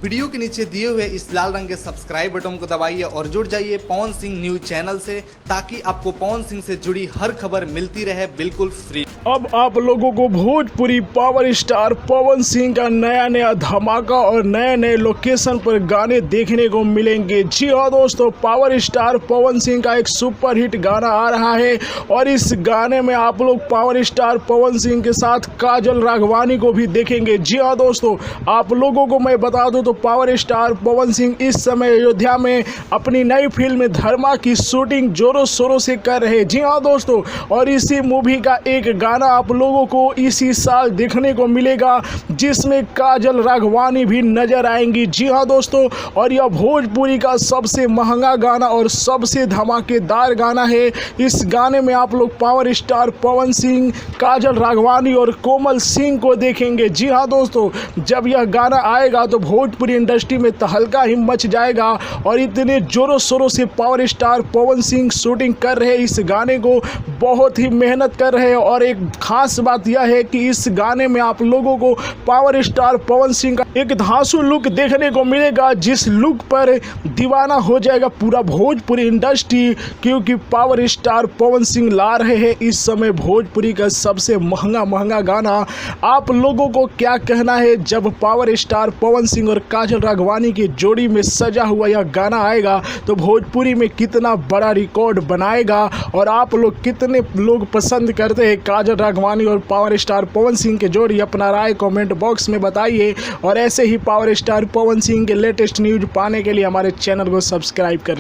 Video के नीचे दिए हुए इस लाल रंग के सब्सक्राइब बटन को दबाइए और जुड़ जाइए पवन सिंह न्यूज चैनल से, ताकि आपको पवन सिंह से जुड़ी हर खबर मिलती रहे बिल्कुल फ्री। अब आप लोगों को भोजपुरी पावर स्टार पवन सिंह का नया धमाका और नए लोकेशन पर गाने देखने को मिलेंगे। जी हाँ दोस्तों, पावर स्टार पवन सिंह का एक सुपर हिट गाना आ रहा है और इस गाने में आप लोग पावर स्टार पवन सिंह के साथ काजल राघवानी को भी देखेंगे। जी हाँ दोस्तों, आप लोगों को मैं बता दूं तो पावर स्टार पवन सिंह इस समय अयोध्या में अपनी नई फिल्म धर्मा की शूटिंग जोरों शोरों से कर रहे हैं। जी हाँ दोस्तों, और इसी मूवी का एक गाना आप लोगों को इसी साल देखने को मिलेगा जिसमें काजल राघवानी भी नजर आएंगी। जी हाँ दोस्तों, और यह भोजपुरी का सबसे महंगा गाना और सबसे धमाकेदार गाना है। इस गाने में आप लोग पावर स्टार पवन सिंह, काजल राघवानी और कोमल सिंह को देखेंगे। जी हाँ दोस्तों, जब यह गाना आएगा तो भोजपुरी इंडस्ट्री में तहलका ही मच जाएगा और इतने जोरों शोरों से power star Pawan Singh shooting कर रहे हैं। इस गाने को बहुत ही मेहनत कर रहे हैं और एक खास बात यह है कि इस गाने में आप लोगों को पावर स्टार पवन सिंह का एक धांसू लुक देखने को मिलेगा, जिस लुक पर दीवाना हो जाएगा पूरा भोजपुरी इंडस्ट्री, क्योंकि पावर स्टार पवन सिंह ला रहे हैं इस समय भोजपुरी का सबसे महंगा गाना। आप लोगों को क्या कहना है जब पावर स्टार पवन सिंह और काजल राघवानी की जोड़ी में सजा हुआ यह गाना आएगा तो भोजपुरी में कितना बड़ा रिकॉर्ड बनाएगा और आप लोग कितने लोग पसंद करते हैं काजल राघवानी और पावर स्टार पवन सिंह के जोड़ी? अपना राय कमेंट बॉक्स में बताइए और ऐसे ही पावर स्टार पवन सिंह के लेटेस्ट न्यूज पाने के लिए हमारे चैनल को सब्सक्राइब कर लें।